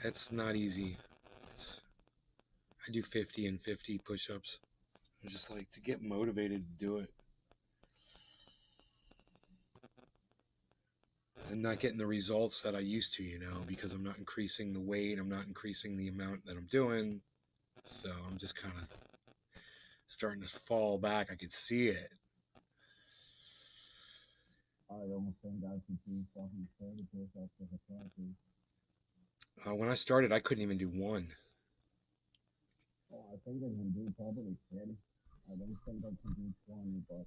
That's not easy. I do 50 and 50 push-ups. I'm just like to get motivated to do it. I'm not getting the results that I used to, because I'm not increasing the weight. I'm not increasing the amount that I'm doing. So I'm just kind of starting to fall back. I could see it. When I started, I couldn't even do one. I think I can do probably 10. I don't think I can do 20, but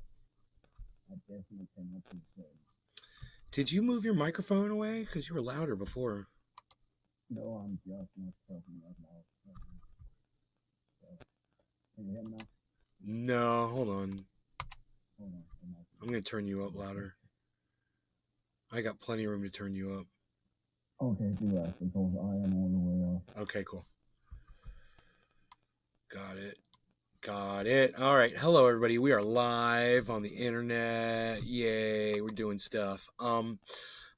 I definitely cannot do 10. Did you move your microphone away? Because you were louder before. No, I'm just not talking that loud. Can you hear me now? No, hold on. Hold on. I'm going to turn you up louder. I got plenty of room to turn you up. Okay, do that because I am all the way up. Okay, cool. Got it. All right. Hello, everybody. We are live on the internet. Yay. We're doing stuff. Let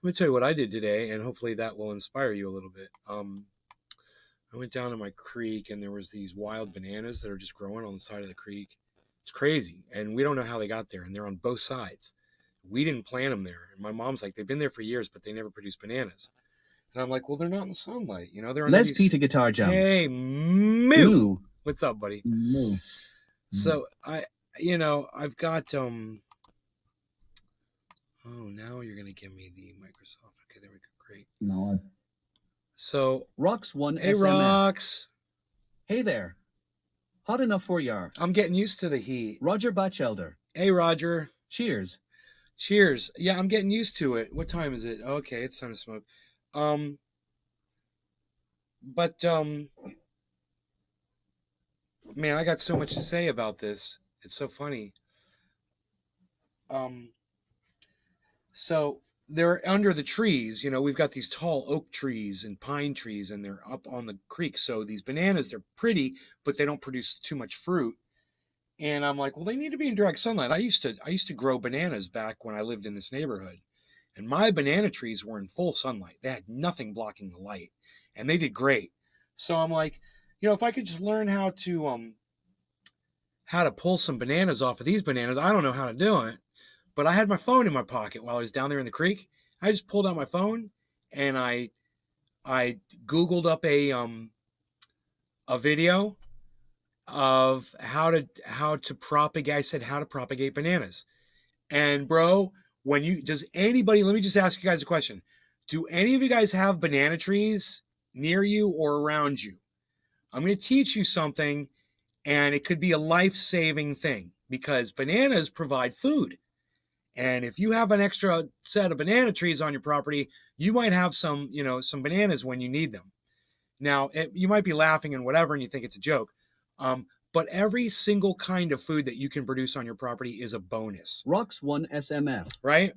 me tell you what I did today, and hopefully that will inspire you a little bit. I went down to my creek, and there was these wild bananas that are just growing on the side of the creek. It's crazy, and we don't know how they got there, and they're on both sides. We didn't plant them there. And my mom's like, they've been there for years, but they never produce bananas. And I'm like, well, they're not in the sunlight. They're under Les these... Peter Guitar Jam. Hey, Moo. What's up, buddy? Moo. So I've got Oh, now you're gonna give me the Microsoft. Okay, there we go. Great. No. So Rox1 hey, SMF. Rox. Hey there. Hot enough for yar. I'm getting used to the heat. Roger Batchelder. Hey, Roger. Cheers. Cheers. Yeah, I'm getting used to it. What time is it? Okay, it's time to smoke. Man, I got so much to say about this. It's so funny. So they're under the trees. We've got these tall oak trees and pine trees, and they're up on the creek. So these bananas, they're pretty, but they don't produce too much fruit. And I'm like, well, they need to be in direct sunlight. I used to grow bananas back when I lived in this neighborhood, and my banana trees were in full sunlight. They had nothing blocking the light, and they did great. So I'm like, if I could just learn how to pull some bananas off of these bananas. I don't know how to do it, but I had my phone in my pocket while I was down there in the creek. I just pulled out my phone and I Googled up a video of how to propagate. I said how to propagate bananas. And bro, let me just ask you guys a question. Do any of you guys have banana trees near you or around you? I'm going to teach you something, and it could be a life-saving thing because bananas provide food. And if you have an extra set of banana trees on your property, you might have some bananas when you need them. Now, you might be laughing and whatever, and you think it's a joke. But every single kind of food that you can produce on your property is a bonus. Rox1 SMF. Right?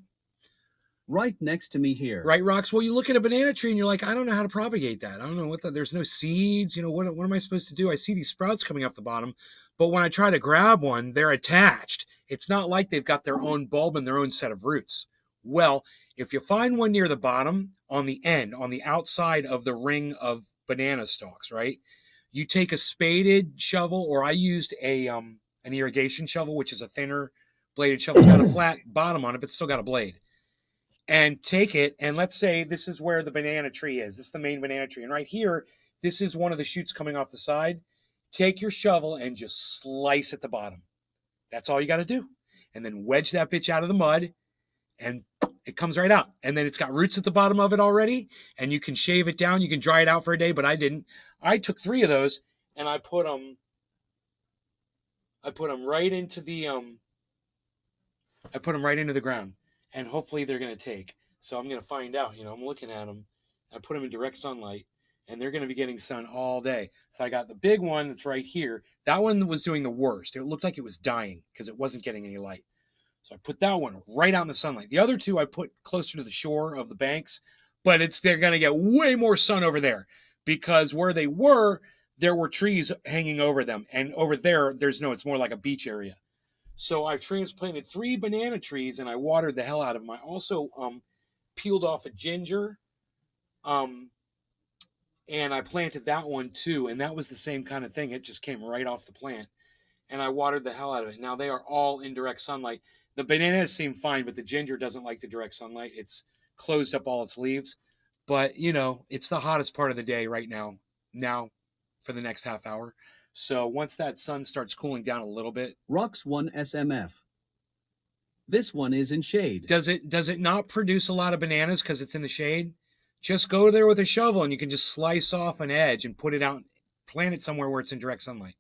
Right next to me here. Right, Rox? Well, you look at a banana tree and you're like, I don't know how to propagate that. I don't know there's no seeds. What am I supposed to do? I see these sprouts coming off the bottom, but when I try to grab one, they're attached. It's not like they've got their own bulb and their own set of roots. Well, if you find one near the bottom, on the end, on the outside of the ring of banana stalks, right? You take a spaded shovel, or I used an irrigation shovel, which is a thinner bladed shovel. It's got a flat bottom on it, but it's still got a blade. And take it, and let's say this is where the banana tree is. This is the main banana tree. And right here, this is one of the shoots coming off the side. Take your shovel and just slice at the bottom. That's all you got to do. And then wedge that bitch out of the mud, and it comes right out. And then it's got roots at the bottom of it already, and you can shave it down. You can dry it out for a day, but I didn't. I took 3 of those, and I put them right into the ground. And hopefully they're going to take. So I'm going to find out. I'm looking at them. I put them in direct sunlight, and they're going to be getting sun all day. So I got the big one that's right here. That one was doing the worst. It looked like it was dying because it wasn't getting any light. So I put that one right out in the sunlight. The other 2 I put closer to the shore of the banks, but they're going to get way more sun over there because where they were, there were trees hanging over them. And over there, it's more like a beach area. So I've transplanted 3 banana trees, and I watered the hell out of them. I also peeled off a ginger. And I planted that one too, and that was the same kind of thing. It just came right off the plant, and I watered the hell out of it. Now they are all in direct sunlight. The bananas seem fine, but the ginger doesn't like the direct sunlight. It's closed up all its leaves. But, it's the hottest part of the day right now for the next half hour. So once that sun starts cooling down a little bit. Rocks 1 SMF. This one is in shade. Does it not produce a lot of bananas because it's in the shade? Just go there with a shovel and you can just slice off an edge and put it out, plant it somewhere where it's in direct sunlight.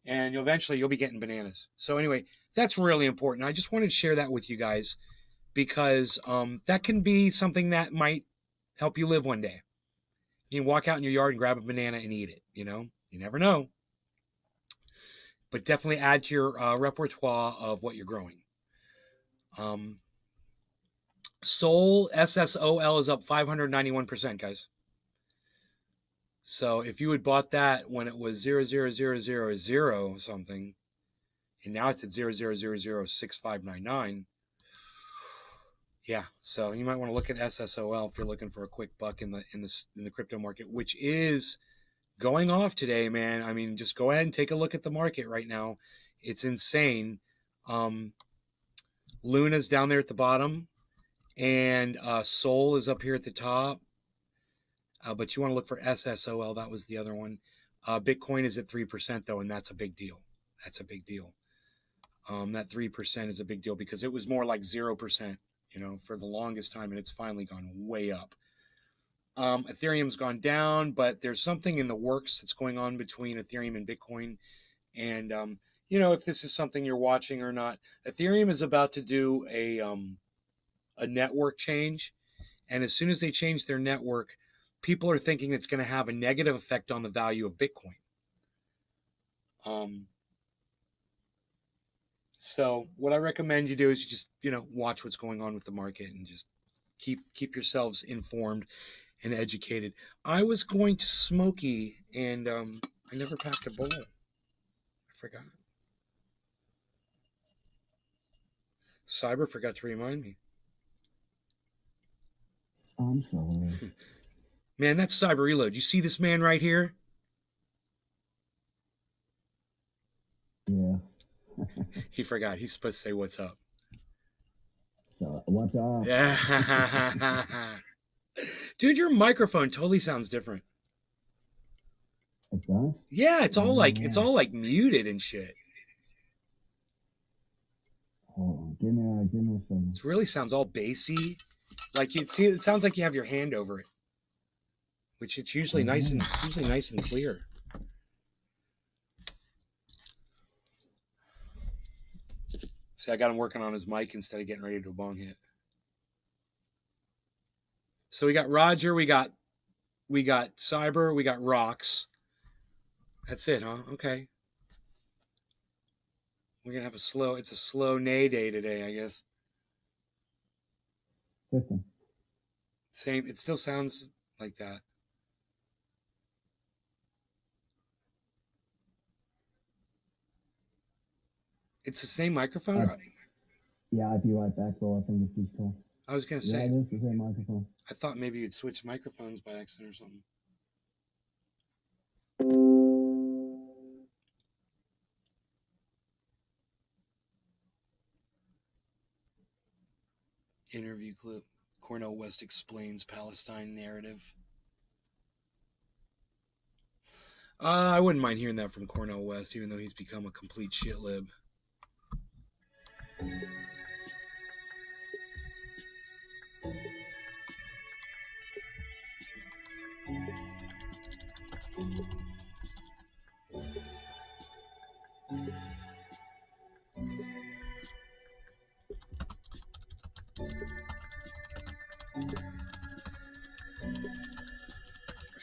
And eventually you'll be getting bananas. So anyway, that's really important. I just wanted to share that with you guys because that can be something that might help you live one day. You can walk out in your yard and grab a banana and eat it, You never know. But definitely add to your repertoire of what you're growing. Sol, SSOL, is up 591%, guys. So if you had bought that when it was 0.00000 something, and now it's at 0.0006599, yeah. So you might want to look at SSOL if you're looking for a quick buck in the crypto market, which is going off today, man. I mean, just go ahead and take a look at the market right now. It's insane. Luna's down there at the bottom, and Sol is up here at the top. But you want to look for SSOL. That was the other one. Bitcoin is at 3% though, and that's a big deal. That's a big deal. That 3% is a big deal because it was more like 0%, for the longest time, and it's finally gone way up. Ethereum's gone down, but there's something in the works that's going on between Ethereum and Bitcoin. And, if this is something you're watching or not, Ethereum is about to do a network change. And as soon as they change their network, people are thinking it's going to have a negative effect on the value of Bitcoin. So what I recommend you do is you just, watch what's going on with the market and just keep yourselves informed and educated. I was going to Smokey and I never packed a bowl. I forgot. Cyber forgot to remind me. I'm sorry. Man, that's Cyber Reload. You see this man right here? Yeah. He forgot. He's supposed to say what's up. So, what's up? Yeah. Dude, your microphone totally sounds different. It does? Yeah, it's all like muted and shit. Hold on. Give me a second. It really sounds all bassy. Like it sounds like you have your hand over it. Which it's usually nice and clear. See, I got him working on his mic instead of getting ready to do a bong hit. So we got Roger, we got Cyber, we got Rocks. That's it, huh? Okay. We're gonna have it's a slow nay day today, I guess. Listen. Same, it still sounds like that. It's the same microphone? Yeah, I'll be right back, bro. I think it's too cool. I was gonna say. Yeah, it is the same microphone. I thought maybe you'd switch microphones by accident or something. Interview clip. Cornel West explains Palestine narrative. I wouldn't mind hearing that from Cornel West, even though he's become a complete shit lib.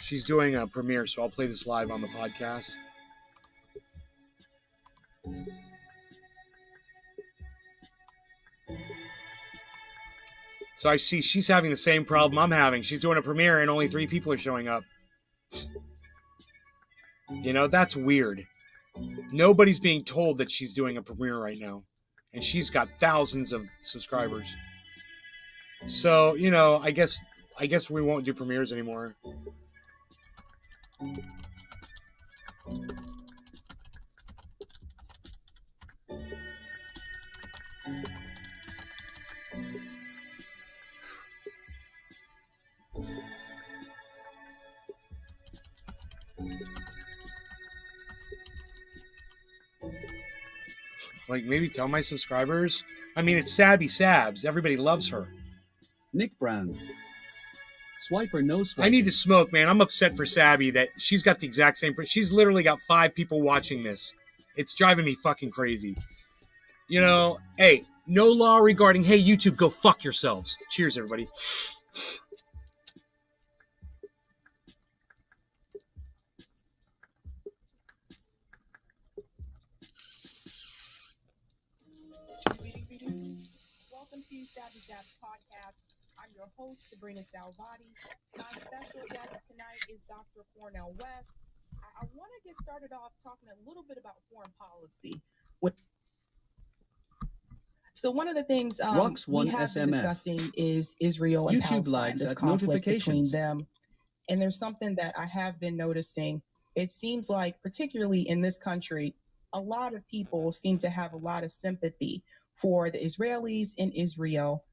She's doing a premiere, so I'll play this live on the podcast. So I see she's having the same problem I'm having. She's doing a premiere and only 3 people are showing up. That's weird. Nobody's being told that she's doing a premiere right now. And she's got thousands of subscribers. So, I guess I guess we won't do premieres anymore. Like, maybe tell my subscribers. I mean, it's Sabby Sabs. Everybody loves her. Nick Brown. Swiper, no swiper. I need to smoke, man. I'm upset for Sabby that she's got the exact same. She's literally got 5 people watching this. It's driving me fucking crazy. You know, hey, no law regarding, hey, YouTube, go fuck yourselves. Cheers, everybody. Welcome to Sabby Sabs Podcast. I'm your host, Sabrina Salvati. My special guest tonight is Dr. Cornel West. I want to get started off talking a little bit about foreign policy. So one of the things we have been discussing is Israel and YouTube Palestine, likes this at conflict between notifications. them. And there's something that I have been noticing. It seems like, particularly in this country, a lot of people seem to have a lot of sympathy for the Israelis in Israel,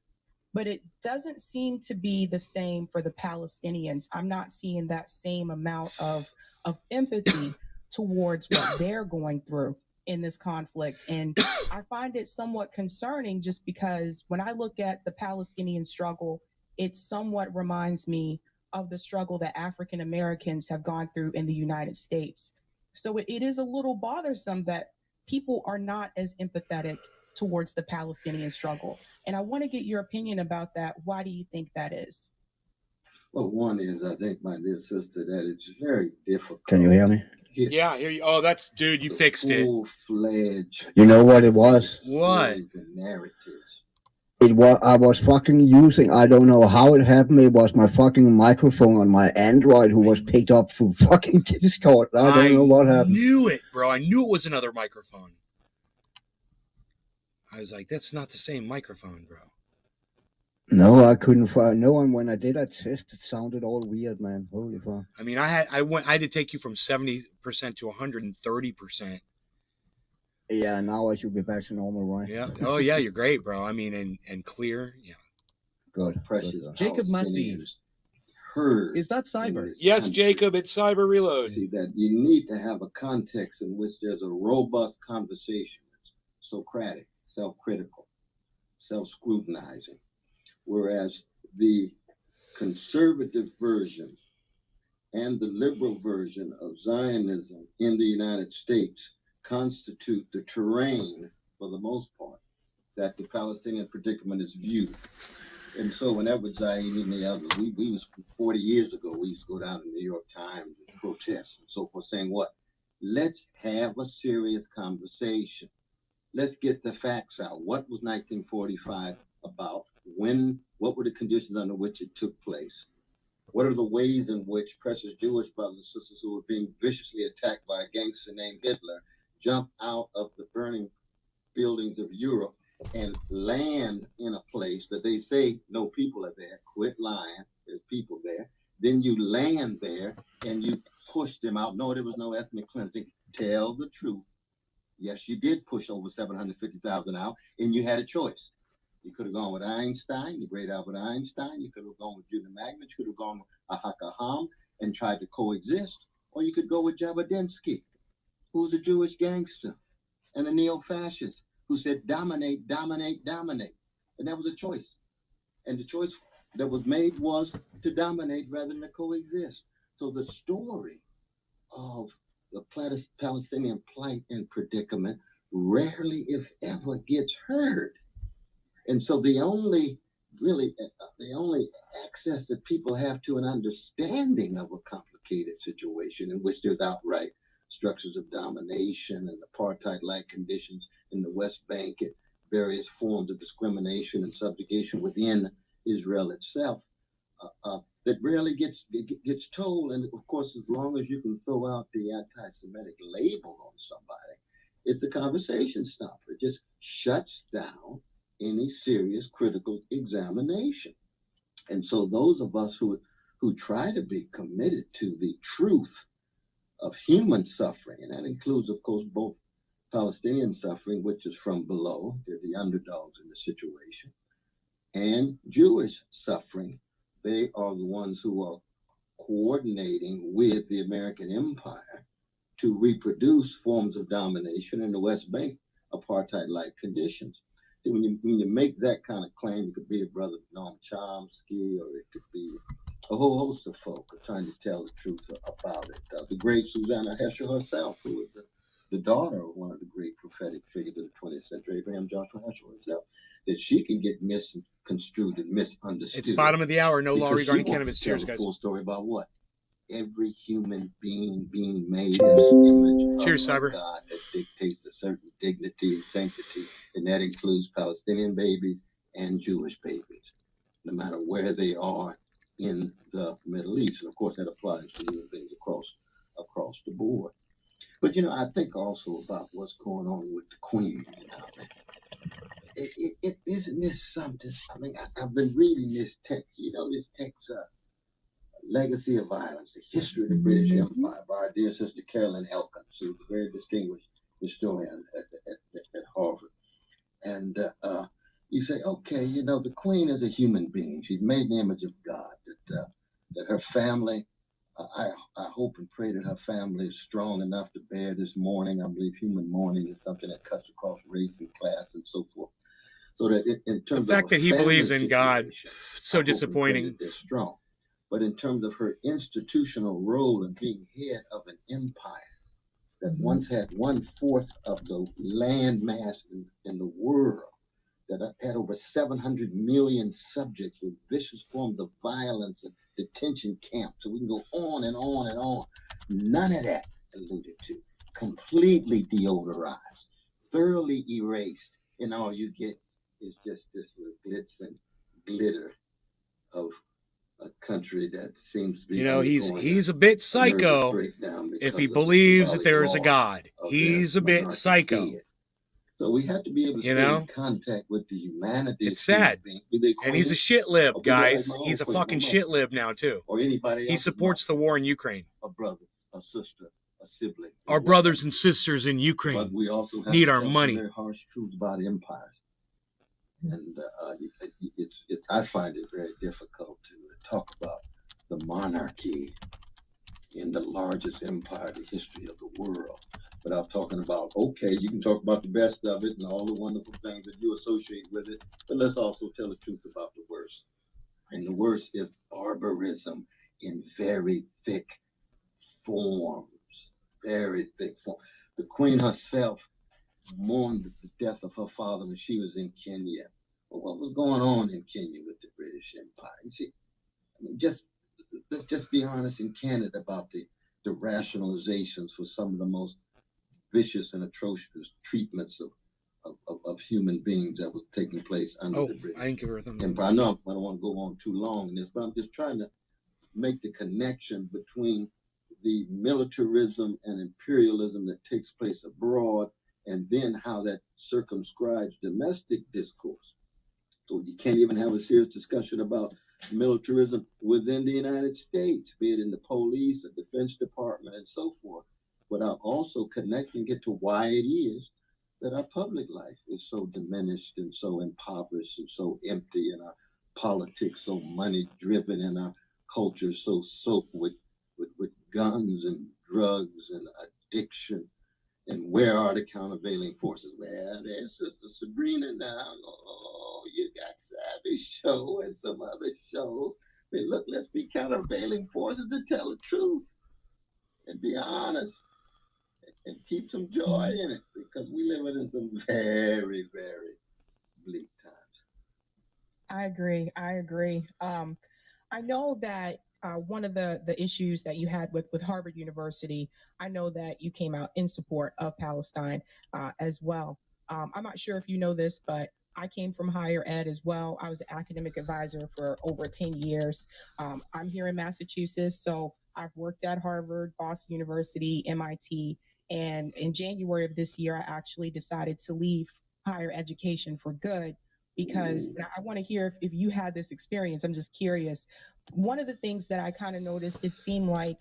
but it doesn't seem to be the same for the Palestinians. I'm not seeing that same amount of empathy towards what they're going through in this conflict. And I find it somewhat concerning just because when I look at the Palestinian struggle, it somewhat reminds me of the struggle that African Americans have gone through in the United States. So it is a little bothersome that people are not as empathetic towards the Palestinian struggle. And I want to get your opinion about that. Why do you think that is? Well, one is, I think, my dear sister, that it's very difficult. Can you hear me? Yeah, here you. Oh, that's dude. You fixed it. Full-fledged. You know what it was? What? stories and narratives. It was I was fucking using. I don't know how it happened. It was my fucking microphone on my Android who was picked up through fucking Discord. I don't know what happened. Knew it, bro. I knew it was another microphone. I was like, that's not the same microphone, bro. No, I couldn't find no one. When I did that test, it sounded all weird, man. Holy fuck. I mean, I had to take you from 70% to 130%. Yeah, now I should be back to normal, right? Yeah. Oh yeah, you're great, bro. I mean, and clear. Yeah. Good. Precious good. Jacob Matthews. Palestinians heard. Is that in cyber? this Yes, country. Jacob. It's Cyber Reload. See, that you need to have a context in which there's a robust conversation. It's Socratic, self-critical, self-scrutinizing. Whereas the conservative version and the liberal version of Zionism in the United States constitute the terrain, for the most part, that the Palestinian predicament is viewed. And so whenever Zahid and the others, we was 40 years ago, we used to go down to the New York Times and protest and so forth, saying what? Let's have a serious conversation. Let's get the facts out. What was 1945 about? When? What were the conditions under which it took place? What are the ways in which precious Jewish brothers and sisters who were being viciously attacked by a gangster named Hitler jump out of the burning buildings of Europe and land in a place that they say no people are there? Quit lying. There's people there. Then you land there and you push them out. No, there was no ethnic cleansing. Tell the truth. Yes, you did push over 750,000 out, and you had a choice. You could have gone with Einstein, the great Albert Einstein. You could have gone with Judah Magnet. You could have gone with Ahakaham and tried to coexist. Or you could go with Jabotinsky, who's a Jewish gangster, and a neo-fascist who said, dominate, dominate, dominate. And that was a choice. And the choice that was made was to dominate rather than to coexist. So the story of the Palestinian plight and predicament rarely, if ever, gets heard. And so the only access that people have to an understanding of a complicated situation in which there's outright structures of domination and apartheid-like conditions in the West Bank and various forms of discrimination and subjugation within Israel itself, that rarely gets told. And of course, as long as you can throw out the anti-Semitic label on somebody, it's a conversation stopper. It just shuts down any serious critical examination. And so those of us who try to be committed to the truth of human suffering, and that includes, of course, both Palestinian suffering, which is from below, they're the underdogs in the situation, and Jewish suffering. They are the ones who are coordinating with the American empire to reproduce forms of domination in the West Bank, apartheid-like conditions. See, when you make that kind of claim, it could be a brother Noam Chomsky, or it could be a whole host of folk are trying to tell the truth about it. The great Susanna Heschel herself, who was the daughter of one of the great prophetic figures of the 20th century, Abraham Joshua Heschel herself, that she can get misconstrued and misunderstood. It's bottom of the hour. No law because regarding she wants cannabis. to tell Cheers, the guys. full story about what? Every human being being made in the image Cheers, of Cyber. God that dictates a certain dignity and sanctity, and that includes Palestinian babies and Jewish babies, no matter where they are in the Middle East. And of course, that applies to human beings across the board. But I think also about what's going on with the Queen. Isn't this something? I mean, I've been reading this text. This text. Legacy of Violence, the History of the British Empire by our dear sister Carolyn Elkins, who's a very distinguished historian at Harvard. And you say, okay, the Queen is a human being. She's made in the image of God. That her family, I hope and pray that her family is strong enough to bear this mourning. I believe human mourning is something that cuts across race and class and so forth. So that in terms The fact of that he believes in God, so I hope and pray disappointing. that they're strong. But in terms of her institutional role in being head of an empire that once had 1/4 of the land mass in the world, that had over 700 million subjects with vicious forms of violence and detention camps. So we can go on and on and on. None of that alluded to. Completely deodorized, thoroughly erased, and all you get is just this little glitz and glitter of a country that seems to be he's a bit psycho if he believes that there is a God. He's a bit psycho. Dead. So we have to be able to stay in contact with the humanity. It's sad. And he's a shit lib, guys. He's a fucking shit lib now, too. Or anybody else. He supports the war in Ukraine. A brother, a sister, a sibling. Our brothers and sisters in Ukraine but we also have need our money. Very harsh truths about empires. And I find it very difficult to talk about the monarchy in the largest empire in the history of the world without talking about, okay, you can talk about the best of it and all the wonderful things that you associate with it, but let's also tell the truth about the worst. And the worst is barbarism in very thick forms, very thick form. The Queen herself mourned the death of her father when she was in Kenya. Well, what was going on in Kenya with the British Empire? You see, let's just be honest in Canada about the rationalizations for some of the most vicious and atrocious treatments of human beings that was taking place under the British Empire. I know I don't want to go on too long in this, but I'm just trying to make the connection between the militarism and imperialism that takes place abroad and then how that circumscribes domestic discourse. So you can't even have a serious discussion about militarism within the United States, be it in the police, the Defense Department, and so forth, without also connecting it to why it is that our public life is so diminished and so impoverished and so empty, and our politics so money-driven, and our culture so soaked with guns and drugs and addiction. And where are the countervailing forces? Well, there's Sister Sabrina now. Oh, you got Savage Show and some other shows. But look, let's be countervailing forces to tell the truth and be honest and keep some joy in it, because we live in some very, very bleak times. I agree. I know that one of the issues that you had with Harvard University, I know that you came out in support of Palestine as well. I'm not sure if you know this, but I came from higher ed as well. I was an academic advisor for over 10 years. I'm here in Massachusetts, so I've worked at Harvard, Boston University, MIT, and in January of this year, I actually decided to leave higher education for good. because I want to hear if you had this experience. I'm just curious. One of the things that I kind of noticed, it seemed like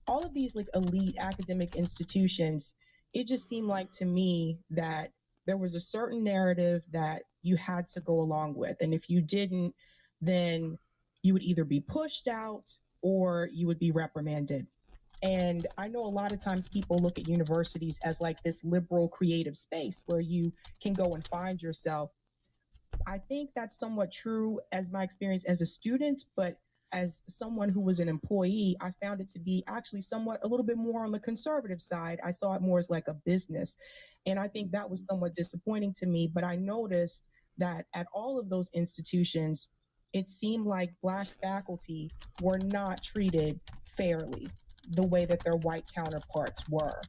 all of these like elite academic institutions, it just seemed like to me that there was a certain narrative that you had to go along with. And if you didn't, then you would either be pushed out or you would be reprimanded. And I know a lot of times people look at universities as like this liberal creative space where you can go and find yourself. I think that's somewhat true as my experience as a student, but as someone who was an employee, I found it to be actually somewhat a little bit more on the conservative side. I saw it more as like a business. And I think that was somewhat disappointing to me. But I noticed that at all of those institutions, it seemed like Black faculty were not treated fairly the way that their white counterparts were.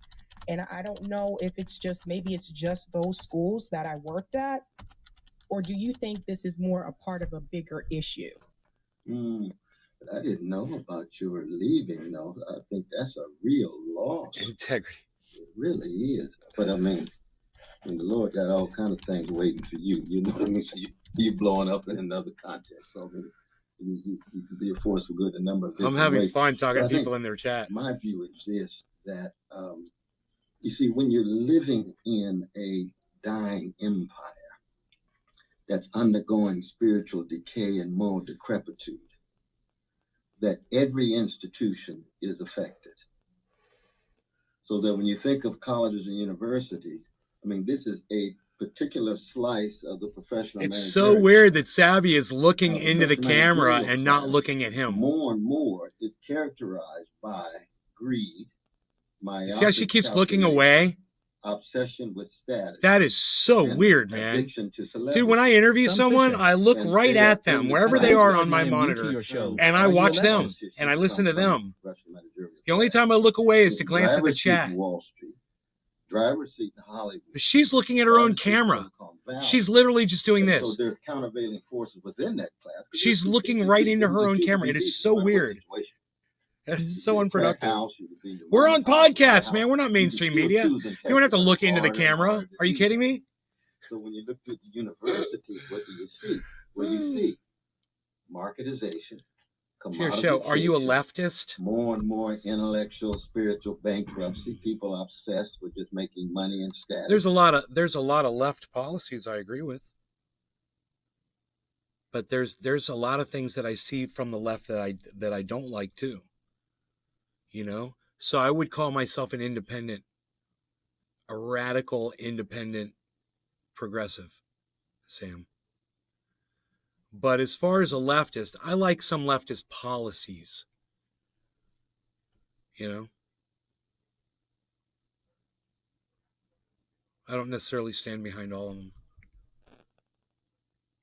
And I don't know if it's just, maybe it's just those schools that I worked at, or do you think this is more a part of a bigger issue? But I didn't know about your leaving, though. I think that's a real loss. Integrity. It really is. But I mean, the Lord got all kind of things waiting for you. You know what I mean? So you're blowing up in another context. So I mean, you can be a force for good in a number of different I'm having ways. fun talking But to I people think in their chat. My view is this, that you see, when you're living in a dying empire that's undergoing spiritual decay and moral decrepitude, that every institution is affected. So that when you think of colleges and universities, I mean, this is a particular slice of the professional. It's so weird that Savvy is looking into the camera managerial and not class looking at him. more and more is characterized by greed, See how she myopic keeps looking calculation, away? obsession with status. That is so and weird, man. addiction to celebrity. Dude, when I interview Some someone, fish. I look And right stay at up in them, the wherever they clouds. are That's on my why I'm new to monitor, your show. and I Are you watch them, elected? and I listen to them. Professional managerial The only class. time I look away is to glance at the Driver's seat in chat. Wall Street, driver's seat in Hollywood. She's looking at her own driver's seat in camera. Silicon Valley. She's literally just doing And this. So there's countervailing forces within that class. 'Cause She's there's looking two right people into who her own choose to camera. be It is decent, so no matter what weird. situation. It's You so could be a crack unproductive. house, you could be We're a on house, podcasts, a man. house. We're not You mainstream could media. choose and You don't have to Texas, look it's into the harder and camera. harder to Are you do kidding that. me? So when you look through the universities, what do you see? Well, you see marketization, Here, show. Are you a commodification, leftist? more and more intellectual, spiritual bankruptcy. People are obsessed with just making money and status. There's a lot of left policies I agree with. But there's a lot of things that I see from the left that I don't like too. You know? So I would call myself an independent, a radical independent progressive, Sam. But as far as a leftist, I like some leftist policies. You know? I don't necessarily stand behind all of them.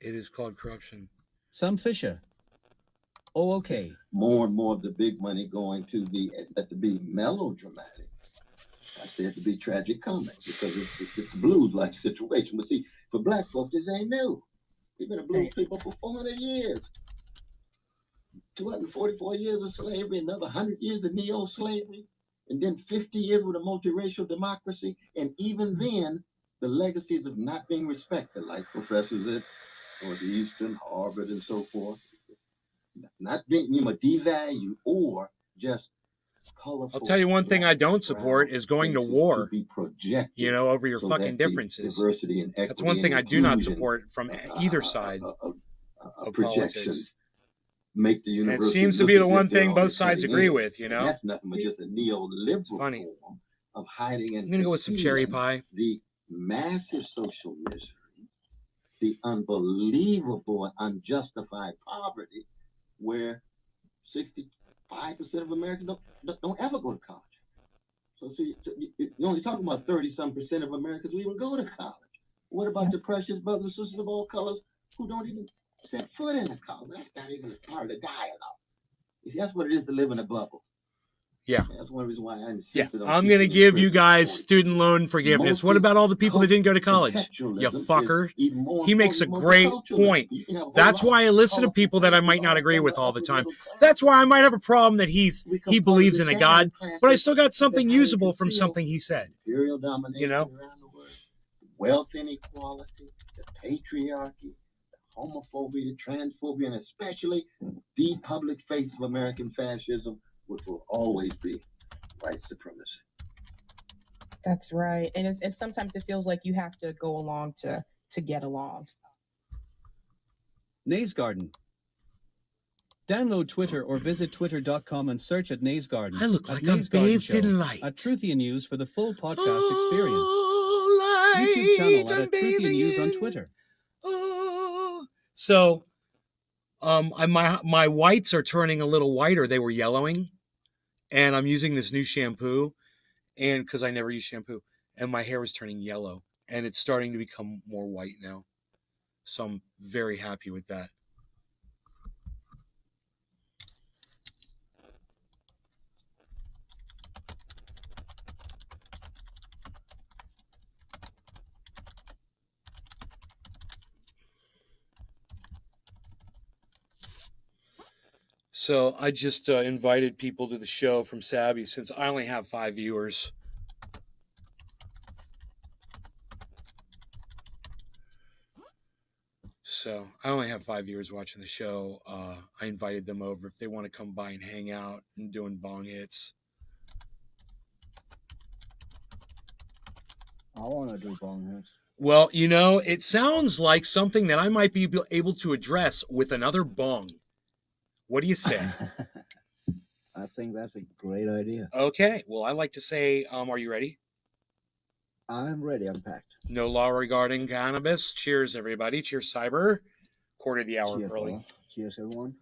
It is called corruption. Sam Fisher. Oh, okay. More and more of the big money going to be melodramatic. I say it to be tragic comic because it's a blues-like situation. But see, for black folks, this ain't new. We've been a blues people for 400 years. 244 years of slavery, another 100 years of neo-slavery, and then 50 years with a multiracial democracy. And even then, the legacies of not being respected, like professors at Northeastern, Harvard, and so forth, not being devalued or just colorful. I'll tell you one thing I don't support is going to war, be projected, you know, over your so fucking that the differences. diversity and equity That's one thing and I do not inclusion, support from either side of projections politics. make the And it university seems to look be the as if one they're thing all both just sides cutting agree edge. with, you And know? that's nothing but just a neoliberal funny. form of hiding and I'm going to go with some cherry concealing pie. the massive social misery, the unbelievable and unjustified poverty, where 65% of Americans don't ever go to college. So you're only talking about 30-some% of Americans who even go to college. What about the precious brothers and sisters of all colors who don't even set foot in a college? That's not even a part of the dialogue. You see, that's what it is to live in a bubble. Yeah. That's one reason why I Yeah, insisted on I'm going to teaching give you critical guys point. student loan forgiveness. What about all the people that didn't go to college? You Multiculturalism fucker. is even more He makes a important great than multiculturalism. point. You can have a whole That's lot why I of listen to colorful people that I faces might not all agree from with the all the upper time. middle class. That's why I might have a problem that he We come believes from in a the God, class but I still got something that highly usable from conceal something he said. imperial domination You know? around the world, wealth inequality, the patriarchy, the homophobia, the transphobia, and especially the public face of American fascism, which will always be white supremacy. That's right. And it's sometimes it feels like you have to go along to get along. Nays Garden. Download Twitter or visit twitter.com and search at Nays Garden. I look at like I'm Nays Garden bathed Show, in light. At Truthian News for the full podcast experience. Oh, YouTube channel light, I'm at Truthian bathing News on in- Twitter. Oh. So, my whites are turning a little whiter. They were yellowing, and I'm using this new shampoo, and because I never use shampoo, and my hair is turning yellow, and it's starting to become more white now. So I'm very happy with that. So I just invited people to the show from Sabby since I only have 5 viewers. So I only have 5 viewers watching the show. I invited them over if they want to come by and hang out and doing bong hits. I want to do bong hits. Well, you know, it sounds like something that I might be able to address with another bong. What do you say? I think that's a great idea. Okay. Well, I like to say, are you ready? I'm ready. I'm packed. No law regarding cannabis. Cheers, everybody. Cheers, Cyber. Quarter of the hour Cheers, early. fella. Cheers, everyone.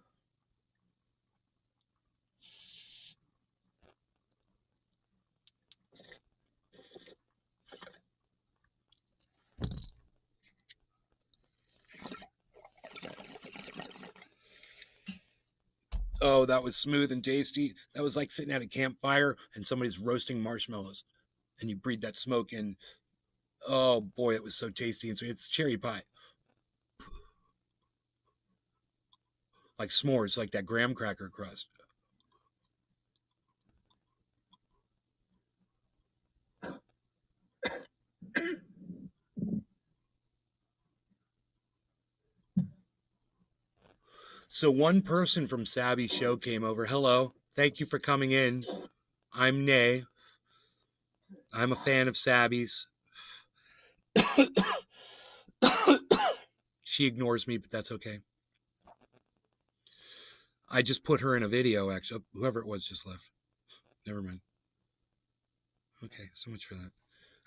Oh, that was smooth and tasty. That was like sitting at a campfire and somebody's roasting marshmallows, and you breathe that smoke in. Oh boy, it was so tasty and sweet. It's cherry pie, like s'mores, like that graham cracker crust. So one person from Sabby's show came over. Hello, thank you for coming in. I'm Nay. I'm a fan of Sabby's. She ignores me, but that's okay. I just put her in a video, actually. Whoever it was just left. Never mind. Okay, so much for that.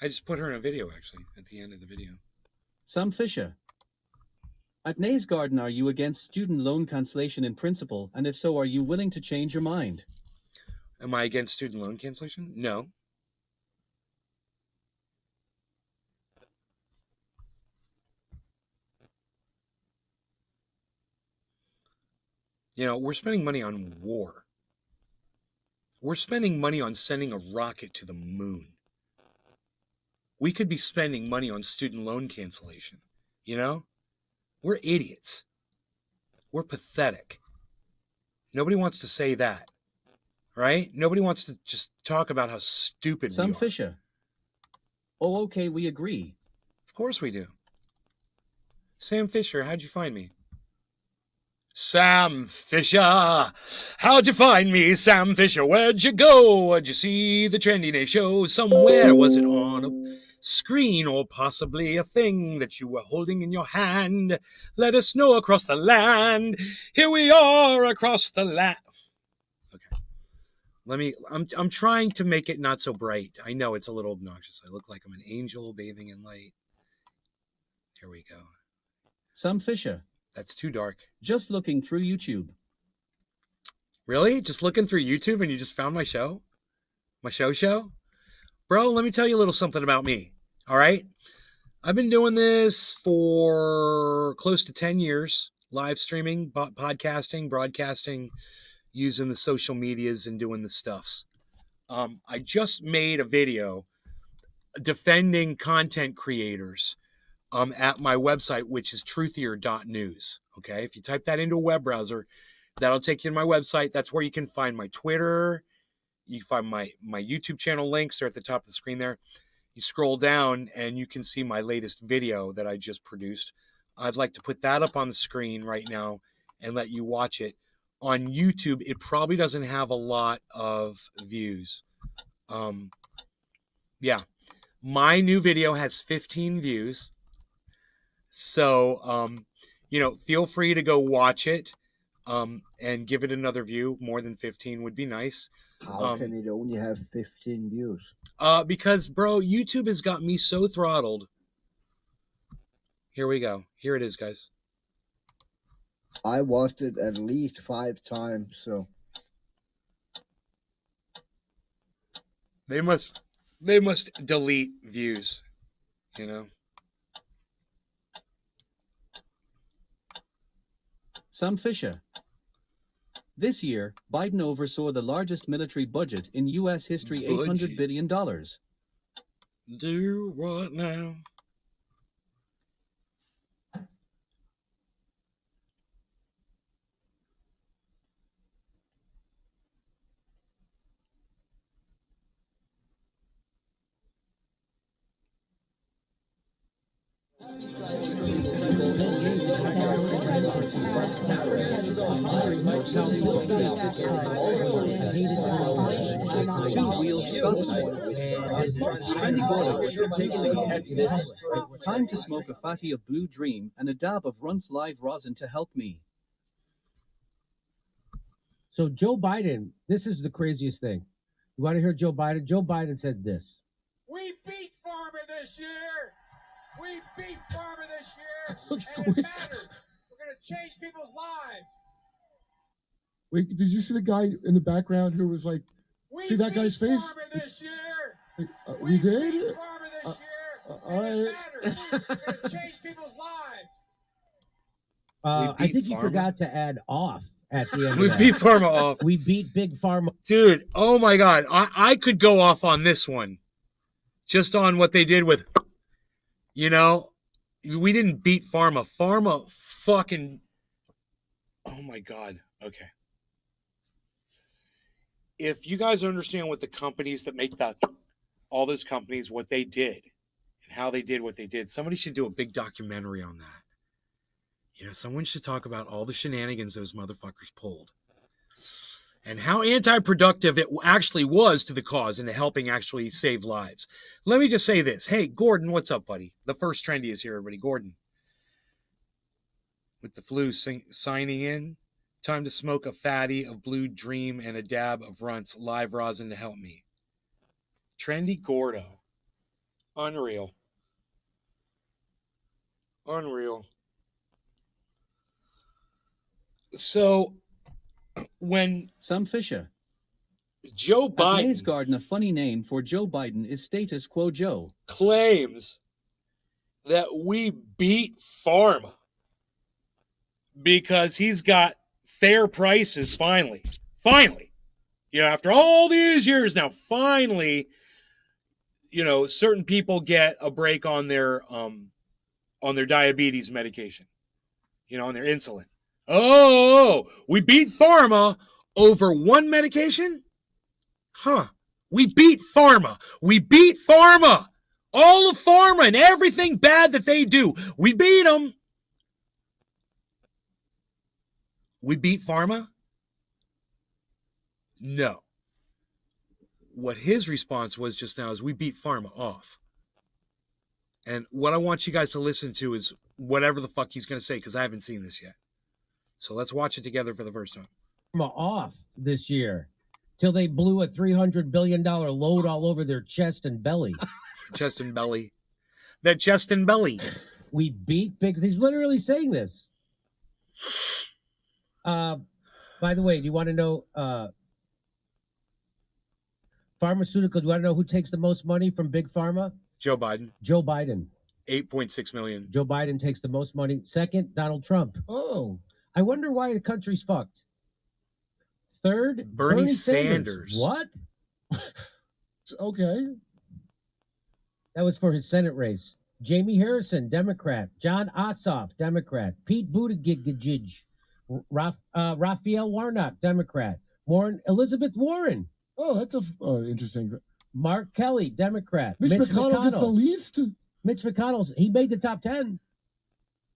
I just put her in a video, actually, at the end of the video. Sam Fisher. At Nays Garden, are you against student loan cancellation in principle? And if so, are you willing to change your mind? Am I against student loan cancellation? No. You know, we're spending money on war. We're spending money on sending a rocket to the moon. We could be spending money on student loan cancellation. You know? We're idiots. We're pathetic. Nobody wants to say that. Right? Nobody wants to just talk about how stupid Sam we are. Fisher. Oh, okay, we agree. Of course we do. Sam Fisher, how'd you find me? Sam Fisher, how'd you find me? Sam Fisher, where'd you go? Did you see the Trendy Day show somewhere? Was it on a screen or possibly a thing that you were holding in your hand? Let us know across the land. Here we are across the land. Okay. I'm trying to make it not so bright. I know it's a little obnoxious. I look like I'm an angel bathing in light. Here we go. Sam Fisher. That's too dark. Just looking through YouTube. Really? Just looking through YouTube and you just found my show? My show? Bro, let me tell you a little something about me. All right? I've been doing this for close to 10 years. Live streaming, podcasting, broadcasting, using the social medias and doing the stuffs. I just made a video defending content creators at my website, which is truthier.news. Okay, if you type that into a web browser, that'll take you to my website. That's where you can find my Twitter. You can find my YouTube channel links. They're at the top of the screen there. you scroll down and you can see my latest video that I just produced. I'd like to put that up on the screen right now and let you watch it. On YouTube, it probably doesn't have a lot of views. Yeah. My new video has 15 views. So, feel free to go watch it and give it another view. More than 15 would be nice. How can it only have 15 views? Because, bro, YouTube has got me so throttled. Here we go. Here it is, guys. I watched it at least 5 times, so They must delete views, Sam Fisher. This year, Biden oversaw the largest military budget in U.S. history, $800 billion. Do what now? Time to smoke a fatty of Blue Dream and a dab of Runts Live rosin to help me. So Joe Biden, this is the craziest thing. You want to hear Joe Biden? Joe Biden said this. We beat Pharma this year. We beat Pharma this year, and it matters. We're going to change people's lives. Wait, did you see the guy in the background who was like, see that guy's face? Pharma this year. Like, we did? Beat Pharma this year, all and right. it matters. We're going to change people's lives. I think you forgot to add off at the end. We beat Pharma off. We beat Big Pharma. Dude, oh my God. I could go off on this one. Just on what they did with, we didn't beat Pharma. Pharma fucking, oh my God. Okay. If you guys understand what the companies that make all those companies, what they did and how they did what they did, somebody should do a big documentary on that. Someone should talk about all the shenanigans those motherfuckers pulled and how anti-productive it actually was to the cause and to helping actually save lives. Let me just say this. Hey, Gordon, what's up, buddy? The first trendy is here, everybody. Gordon. With the flu signing in, time to smoke a fatty of Blue Dream and a dab of Runts Live rosin to help me. Trendy Gordo. Unreal. Unreal. So, when Sam Fisher. Joe Biden, At Maze Garden, a funny name for Joe Biden is Status Quo Joe, claims that we beat Pharma because he's got fair prices finally. After all these years now, finally, certain people get a break on their diabetes medication, on their insulin. Oh, we beat Pharma over one medication? Huh. We beat Pharma. We beat Pharma. All of Pharma and everything bad that they do. We beat them. We beat Pharma? No. What his response was just now is we beat Pharma off. And what I want you guys to listen to is whatever the fuck he's going to say, because I haven't seen this yet. So let's watch it together for the first time. Off this year till they blew a $300 billion load all over their chest and belly. Chest and belly. That chest and belly. We beat Big. He's literally saying this. By the way, do you want to know pharmaceutical? Do you want to know who takes the most money from Big Pharma? Joe Biden. Joe Biden. 8.6 million. Joe Biden takes the most money. Second, Donald Trump. Oh. I wonder why the country's fucked. Third, Bernie Sanders. What? Okay. That was for his Senate race. Jamie Harrison, Democrat. John Ossoff, Democrat. Pete Buttigieg, Raphael Warnock, Democrat. Elizabeth Warren. Oh, that's interesting. Mark Kelly, Democrat. Mitch McConnell gets the least. Mitch McConnell's he made the top 10.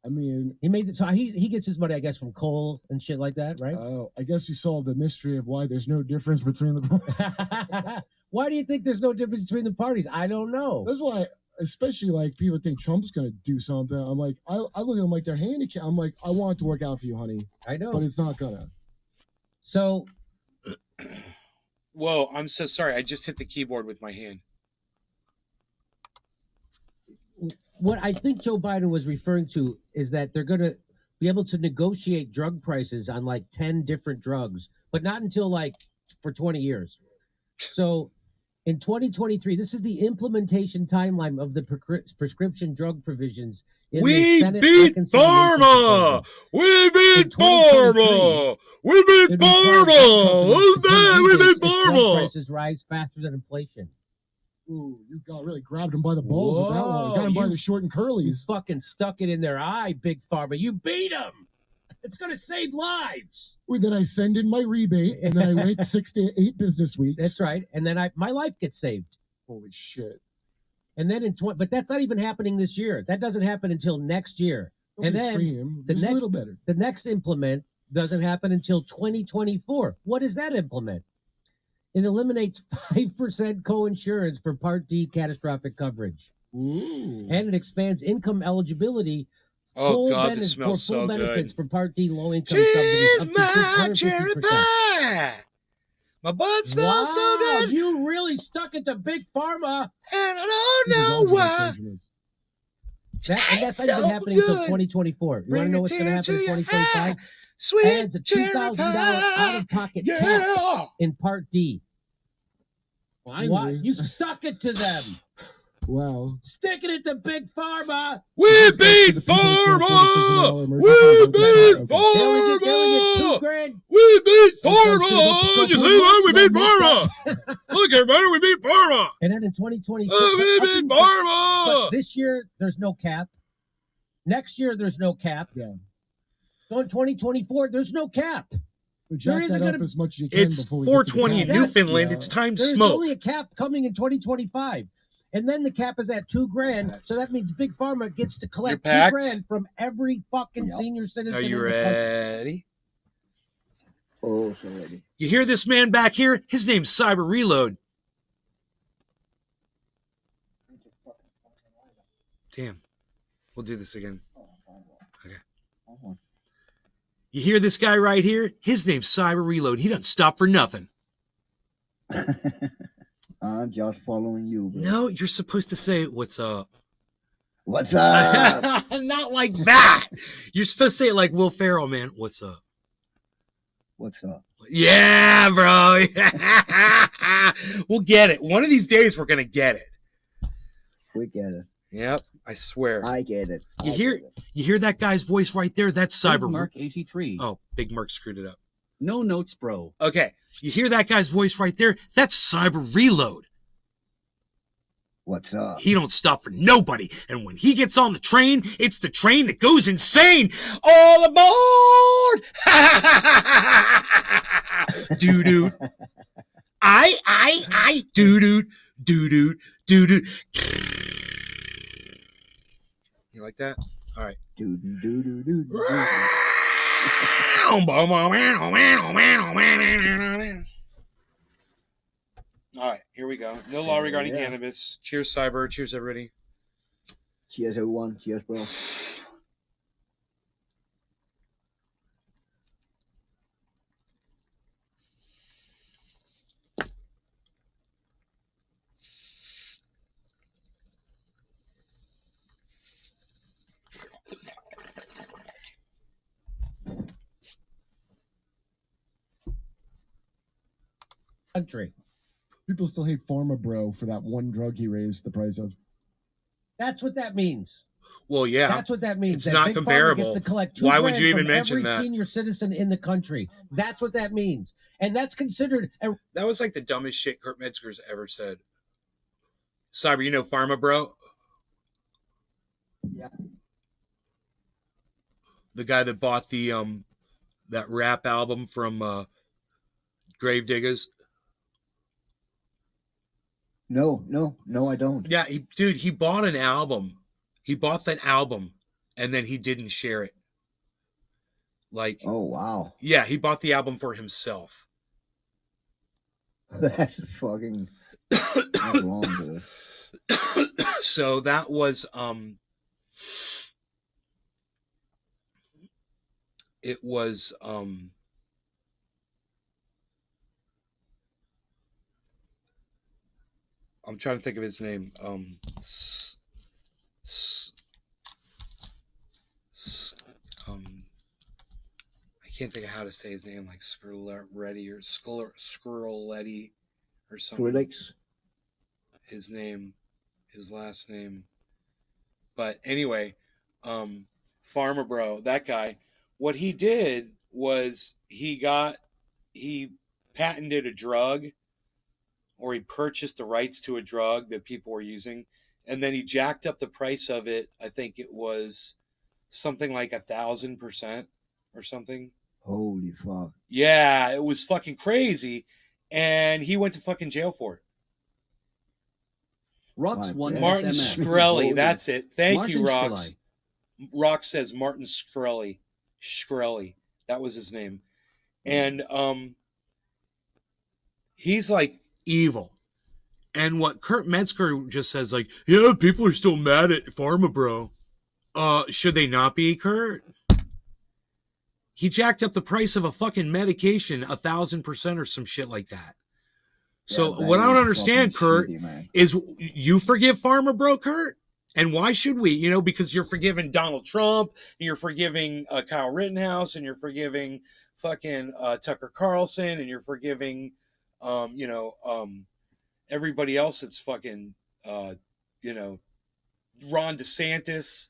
I mean, He made it so he gets his money, I guess, from coal and shit like that, right? I guess you solved the mystery of why there's no difference between the. Why do you think there's no difference between the parties? I don't know. That's why, especially like people think Trump's gonna do something. I'm like, I look at them like they're handicapped. I'm like, I want it to work out for you, honey, I know. but it's not gonna. So Whoa, I'm so sorry. I just hit the keyboard with my hand. what I think Joe Biden was referring to is that they're going to be able to negotiate drug prices on like 10 different drugs, but not until like for 20 years. So in 2023, this is the implementation timeline of the prescription drug provisions. In We the Senate beat reconciliation pharma! proposal. We beat In 2023, pharma! We beat It'd be hard for pharma! companies to pay We rebates beat if drug pharma! prices rise faster than inflation. Ooh, you got really grabbed him by the balls with that one. Whoa, Got him by you- the short and You curlies. fucking stuck it in their eye, Big Pharma. You beat them. It's going to save lives. Wait, then I send in my rebate, and then I wait 6 to 8 business weeks. That's right. And then my life gets saved. Holy shit. And then but that's not even happening this year. That doesn't happen until next year. Don't And be then extreme. the Just a next- little better. The next implement doesn't happen until 2024. What does that implement? It eliminates 5% co-insurance for Part D catastrophic coverage. Ooh. And it expands income eligibility Oh full God, benefits- this smells for full so benefits good. for Part D low-income subsidies She's up to my cherry 250%. pie. My butt smells so good, You really stuck it to Big Pharma. and I This is don't know also why. contagious. And that's not So even happening until good. 2024. You want to Bring know a what's going to tear happen in to your 2025? eye. Sweet Adds a cherry $2,000 pie. out-of-pocket cap Yeah. in Part D. Why? Finally. You stuck it to them. Wow. Sticking it to Big Pharma. We This is beat the people who can't afford a $600 pharma. emergency We fund. beat Okay. They only get pharma. $2,000. We beat That's what I'm pharma. saying. You see that? We beat pharma. Look, everybody, we beat pharma. And then in 2026, We beat pharma. but this year, there's no cap. Next year, there's no cap. Yeah. So in 2024, there's no cap. But jack isn't that up gonna- as much as you can It's before we get to the 420 in cap. Newfoundland. Yeah. It's time to There's smoke. only a cap coming in 2025. And then the cap is at $2,000. So that means Big Pharma gets to collect You're packed? $2,000 from every fucking Yep. senior citizen. Are you in the country. ready? Oh, so ready. You hear this man back here? His name's Cyber Reload. Damn. We'll do this again. Okay. You hear this guy right here? His name's Cyber Reload. He doesn't stop for nothing. I'm just following you, bro. No, you're supposed to say, what's up? What's up? Not like that. You're supposed to say it like Will Ferrell, man. What's up? What's up? Yeah, bro. We'll get it. One of these days, we're going to get it. We get it. Yep, I swear. I get it. You I hear- get it. You hear that guy's voice right there? That's Big Cyber. Mark 83. Oh, Big Mark screwed it up. No notes, bro. Okay, you hear that guy's voice right there? That's Cyber Reload. What's up? He don't stop for nobody. And when he gets on the train, it's the train that goes insane. All aboard! Doo-doo. I, doo-doo, doo-doo, doo-doo. You like that? All right. Do do do do do. do. All right, here we go. No law regarding Yeah. cannabis. Cheers, Cyber. Cheers, everybody. Cheers, everyone. Cheers, bro. Country. People still hate Pharma Bro for that one drug he raised the price of. That's what that means. Well, yeah. That's what that means. It's that not Big Pharma comparable. Gets to collect Why would $2,000 you even from mention every that? senior citizen in the country. That's what that means. And that's considered a That was like the dumbest shit Kurt Metzger's ever said. Cyber, you know Pharma Bro? Yeah. The guy that bought the that rap album from Gravediggers. No, I don't. Yeah, he bought an album. He bought that album, and then he didn't share it. Like, Oh wow, yeah, he bought the album for himself. that's fucking that's wrong, dude. So that was it was I'm trying to think of his name. I can't think of how to say his name, like Skrilletti or Skrilletti or something. Skrillex. His name, his last name. But anyway, Farmer Bro, that guy, what he did was he patented a drug, or he purchased the rights to a drug that people were using, and then he jacked up the price of it. I think it was something like 1,000% or something. Holy fuck. Yeah, it was fucking crazy, and he went to fucking jail for it. Rox one Martin SMF. Shkreli, that's it. Thank Martin you, Rox. Shkreli. Rox says Martin Shkreli. Shkreli, that was his name, and he's like evil. And what Kurt Metzger just says, like, yeah, people are still mad at Pharma Bro. Should they not be, Kurt? He jacked up the price of a fucking medication 1,000% or some shit like that. So Yeah, what I don't is understand, fucking Kurt, shitty, is you forgive Pharma Bro, Kurt? And why should we? You know, because you're forgiving Donald Trump, and you're forgiving Kyle Rittenhouse, and you're forgiving fucking Tucker Carlson, and you're forgiving, everybody else that's fucking, Ron DeSantis.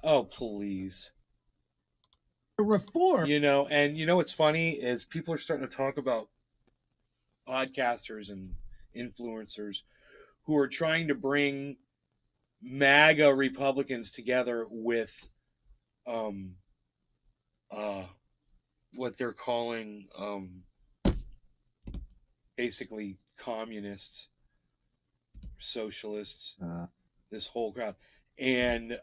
Oh, please. Reform. And what's funny is people are starting to talk about podcasters and influencers who are trying to bring MAGA Republicans together with what they're calling basically communists, socialists, this whole crowd. And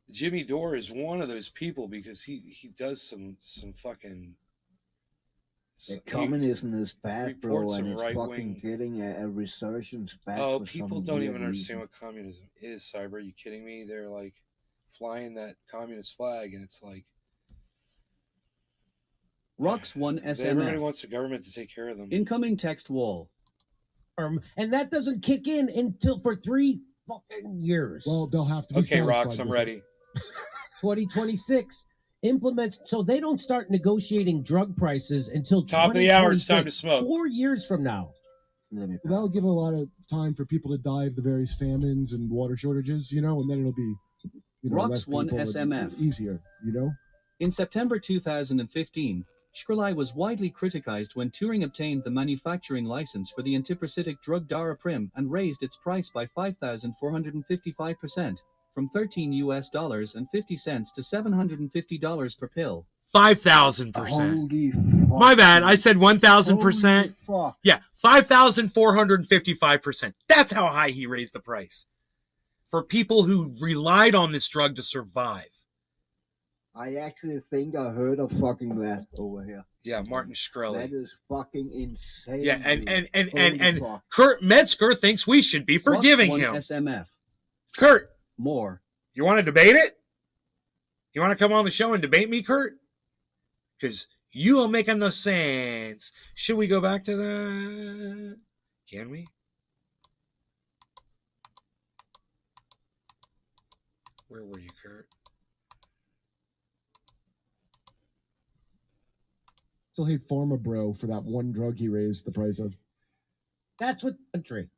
Jimmy Dore is one of those people because he does some fucking. Communism is bad, bro, reports and some it's right-wing- fucking getting a resurgence back. Oh, for people some don't weird even understand reason. what communism is, Cyber. Are you kidding me? They're like flying that communist flag, and it's like Rox one everybody SMF. wants the government to take care of them. Incoming text wall. And that doesn't kick in until for 3 fucking years. Well, they'll have to be Okay, satisfied Rox, I'm with it. ready. 2026 implements, so they don't start negotiating drug prices until Top of the hour, it's time to 2026, smoke. 4 years from now. That'll give a lot of time for people to die of the various famines and water shortages, and then it'll be, Rox less one people and SMF. easier, In September 2015, Shkreli was widely criticized when Turing obtained the manufacturing license for the antiparasitic drug Daraprim and raised its price by 5,455%, from $13 to $750 per pill. 5,000%. Holy fuck. My bad. I said 1,000%. Holy fuck. Yeah, 5,455%. That's how high he raised the price for people who relied on this drug to survive. I actually think I heard of fucking that over here. Yeah, Martin Shkreli. That is fucking insane. Yeah, and dude. and Holy fuck. Kurt Metzger thinks we should be forgiving Rox one him. SMF. Kurt, More. you want to debate it? You want to come on the show and debate me, Kurt? Because you are making no sense. Should we go back to that? Can we? Where were you, Kurt? Still hate Pharma Bro for that one drug he raised the price of. That's what country.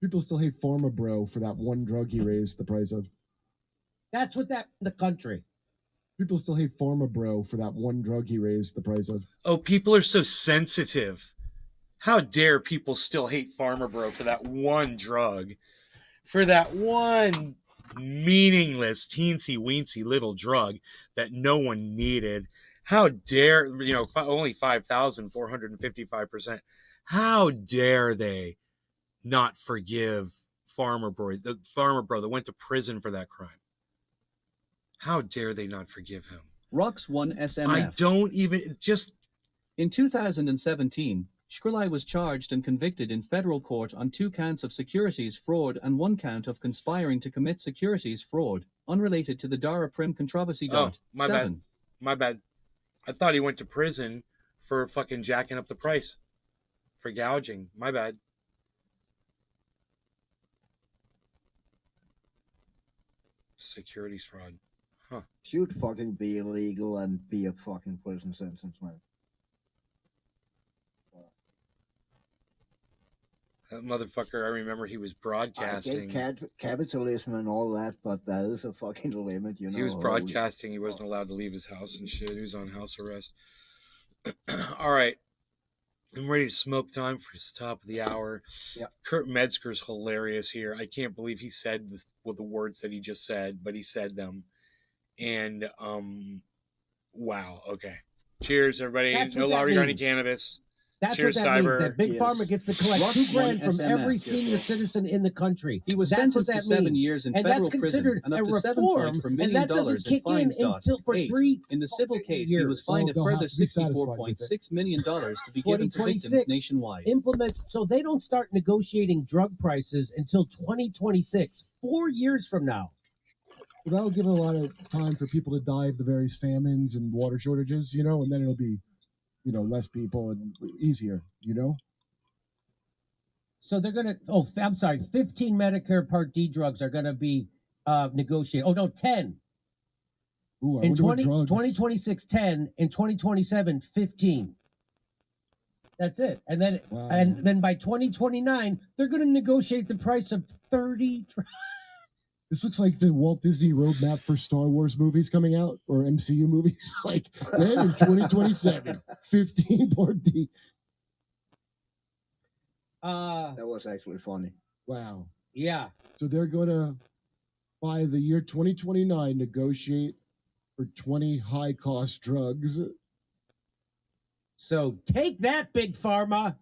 People still hate Pharma Bro for that one drug he raised the price of. That's what the country. People still hate Pharma Bro for that one drug he raised the price of. Oh, people are so sensitive. How dare people still hate Pharma Bro for that one drug? For that one meaningless, teensy-weensy little drug that no one needed. How dare, only 5,455%. How dare they not forgive Farmer Bro, the Farmer Bro that went to prison for that crime? How dare they not forgive him? Rocks 1 SMF. I don't even, just... In 2017, Shkreli was charged and convicted in federal court on 2 counts of securities fraud and 1 count of conspiring to commit securities fraud, unrelated to the Dara Prim controversy. Oh, my bad. My bad. I thought he went to prison for fucking jacking up the price. For gouging. My bad. Securities fraud. Huh. Should fucking be illegal and be a fucking prison sentence, man. That motherfucker, I remember he was I broadcasting. get capitalism and all that, but there is a fucking limit, you know. He was broadcasting. He wasn't allowed to leave his house and shit. He was on house arrest. All right. I'm ready to smoke time for the top of the hour. Yep. Kurt Metzger's hilarious here. I can't believe he said the words that he just said, but he said them. And, wow. Okay. Cheers, everybody. That's No what law that regarding means. cannabis. That's Cheers, what that Cyber. means. That Big Yes. Pharma gets to collect Rock $2 grand one from every SMF. senior citizen in the country. He was That's sentenced what to that 7 means. years in And federal that's prison considered and a up to 7 reform, points for and million that doesn't dollars in kick in fines. until for 8. 3 In the civil case, he years. was fined a they'll further have to be satisfied with it. $64.6 million to be given to victims 2026 nationwide. implement, so they don't start negotiating drug prices until 2026, 4 years from now. Well, that'll give a lot of time for people to die of the various famines and water shortages, you know, and then it'll be, you know, less people and easier, you know. So they're going to, I'm sorry, 15 Medicare Part D drugs are going to be negotiated. Oh, no, 10. Ooh, I In wonder what drugs. 2026, 10. In 2027, 15. That's it. And then Wow. and then by 2029, they're going to negotiate the price of 30 drugs. This looks like the Walt Disney roadmap for Star Wars movies coming out or MCU movies. Like, then in 2027, 15 Part D. That was actually funny. Wow. Yeah. So they're going to, by the year 2029, negotiate for 20 high-cost drugs. So take that, Big Pharma.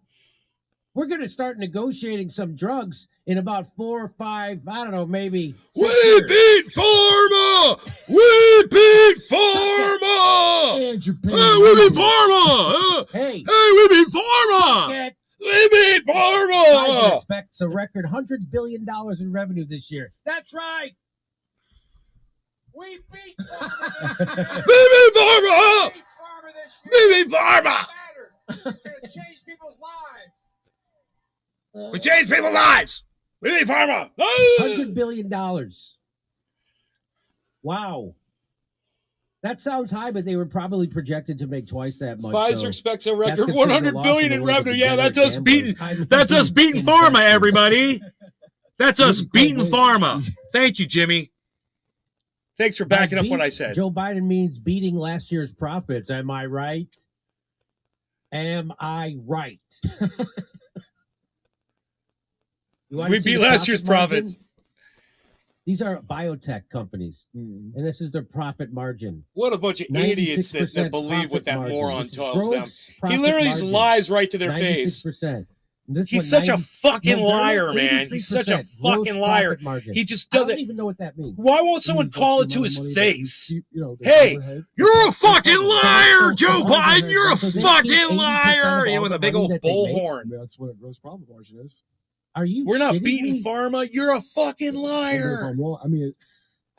We're going to start negotiating some drugs in about 4 or 5, I don't know, maybe. 6 We years. beat Pharma! We beat Pharma! And Japan. Hey, we beat Pharma! Hey, Hey, we beat Pharma! get We beat Pfizer Pharma! expects a record $100 billion in revenue this year. That's right. We beat Pharma this year. We beat Pharma! We beat Pharma this year. We beat Pharma! Matter. We're gonna change people's lives. We changed people's lives! We beat Pharma! $100 billion. Wow. That sounds high, but they were probably projected to make twice that much. Pfizer so expects a that's record considered 100 a loss billion of in the world of revenue. Yeah, that's degenerate us gamblers. beating. That's us beating Pharma, everybody. That's us beating Pharma. Thank you, Jimmy. Thanks for backing up what I said. Joe Biden means beating last year's profits. Am I right? Am I right? You wanna We see beat the last year's profit margin? profits. These are biotech companies, Mhm. and this is their profit margin. What a bunch of idiots that 96% believe what that profit margin. moron This is tells them. gross He profit literally just margin. lies right to their face. 96%. This He's one, such a 90 fucking no, they're liar, at man. He's such a 83% gross fucking liar. profit margin. He just I don't doesn't. even know what that means. Why won't someone Means call it that's to the his amount of money that face? you keep, you know, the Hey, overhead. you're a fucking liar, So Joe Biden. You're a so they keep 80% fucking of liar. You know, all with the a big money old that they make? bullhorn. That's what a gross profit margin is. Are you? We're not kidding beating me? Pharma. You're a fucking If liar. I'm wrong, I mean,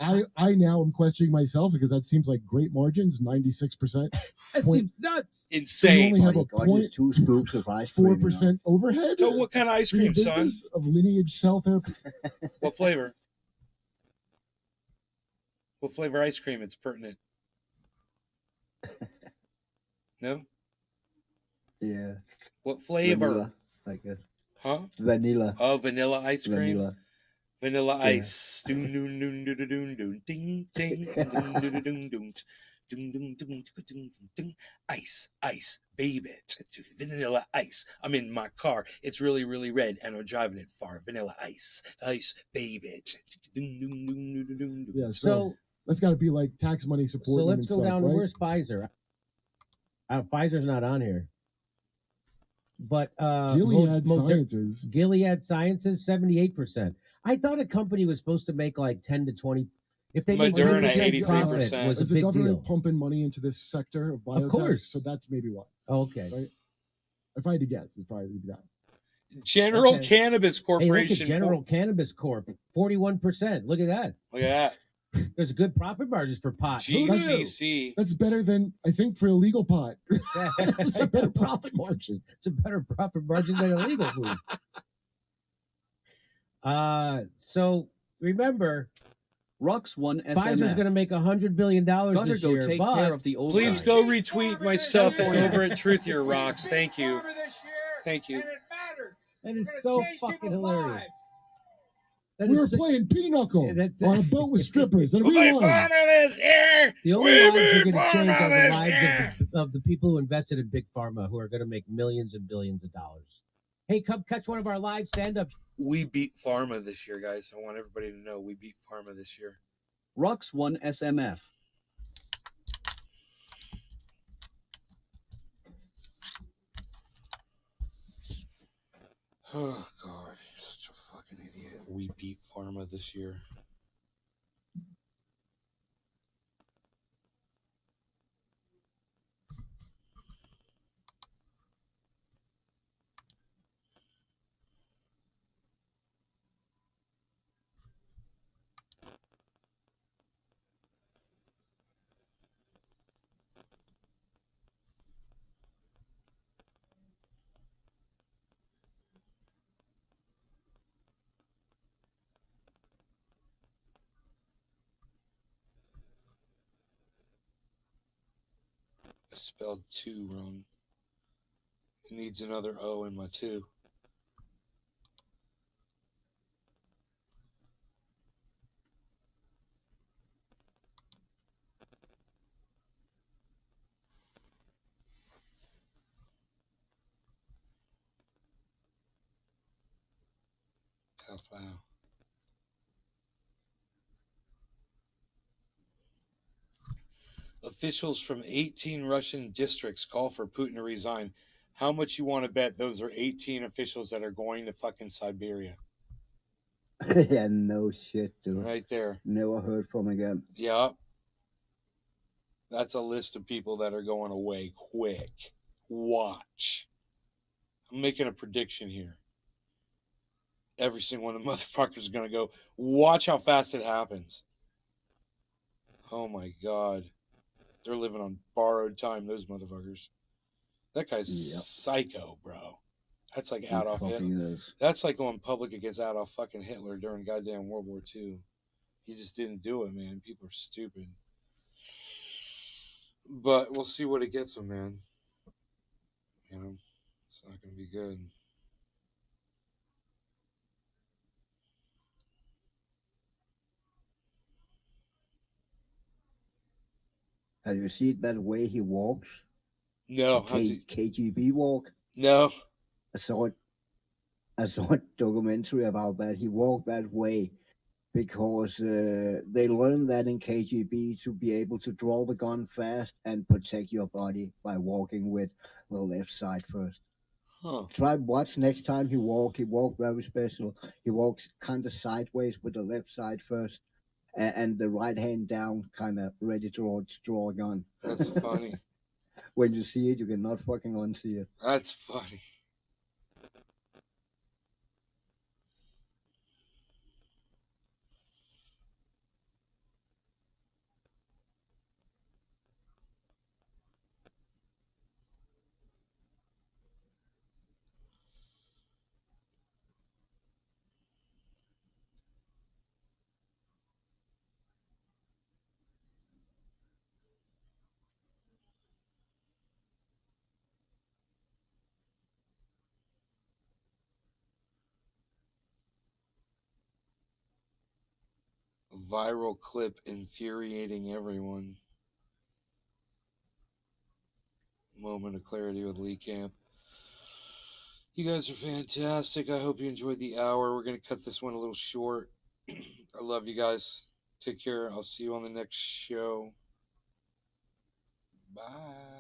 I now am questioning myself because that seems like great margins, 96%. That Point- seems nuts. Insane. only have Oh, a you got just 2 scoops of ice cream. 4% overhead. So what kind of ice in the cream, son? business of lineage cell therapy. What flavor? What flavor ice cream? It's pertinent. No? Yeah. What flavor? Vanilla, I guess. Huh? Vanilla. Oh, vanilla ice cream. Vanilla. Vanilla Yeah. ice. Doon doon doon doon doon doon ding ding doon doon doon doon doon doon doon doon doon doon. Ice, ice, baby. Vanilla ice. I'm in my car. It's really, really red, and I'm driving it far. Vanilla ice, ice, baby. Doon doon doon doon doon doon. Yeah, so So that's got to be like tax money so supporting let's and go stuff, down. right? Where's Pfizer? Pfizer's not on here. But Gilead Sciences. Gilead Sciences, 78%. I thought a company was supposed to make like 10 to 20. If they make Moderna, 10% profit, 83%. was a Is the big government deal. pumping money into this sector of biotech? Of course. So that's maybe why. Oh, okay. Right? If I had to guess, it's probably that. General Okay. Cannabis Hey, look at Corporation. General Cannabis Corp, 41%. Look at that. Look at There's good profit margins for pot. that. Who knew? GCC. That's better than, I think, for illegal pot. It's a It's better profit margin. a better profit margin than illegal food. So remember, Rux One Pfizer's SMF. going to make $100 billion Gotta this go year. take But care of the old Please guys. go retweet my stuff over at Truth Your Rocks. Beat Thank you. Farmer this year, Thank you. And it mattered. that We're is gonna so change fucking people's hilarious. lives. That We is were so- playing pinochle That's- on a boat with strippers, and We we beat won. Farmer this year. The only We lives you're beat going to change Farmer are the this lives year. of the people who invested in Big Pharma, who are going to make millions and billions of dollars. Hey, come catch one of our live stand-up. We beat Pharma this year, guys. I want everybody to know we beat Pharma this year. Rux One SMF. Oh, God. You're such a fucking idiot. We beat Pharma this year. I spelled two wrong. It needs another O in my two. Wow. Officials from 18 Russian districts call for Putin to resign. How much you want to bet those are 18 officials that are going to fucking Siberia? Yeah, no shit, dude. Right there. Never heard from again. Yeah. That's a list of people that are going away quick. Watch. I'm making a prediction here. Every single one of the motherfuckers is going to go. Watch how fast it happens. Oh my God. They're living on borrowed time, those motherfuckers. That guy's Yep. psycho, bro. That's like He Adolf fucking Hitler. is. That's like going public against Adolf fucking Hitler during goddamn World War II. He just didn't do it, man. People are stupid. But we'll see what it gets him, man. You know, it's not going to be good. Have you seen that way he walks? No, The how's he? KGB walk? No. I saw a documentary about that. He walked that way because they learned that in KGB to be able to draw the gun fast and protect your body by walking with the left side first. Huh. Try watch next time he walk. He walked very special. He walks kind of sideways with the left side first, and the right hand down, kind of ready to draw a gun. That's funny. When you see it, you cannot fucking unsee it. That's funny. Viral clip infuriating everyone. Moment of clarity with Lee Camp. You guys are fantastic. I hope you enjoyed the hour. We're going to cut this one a little short. I love you guys. Take care. I'll see you on the next show. Bye.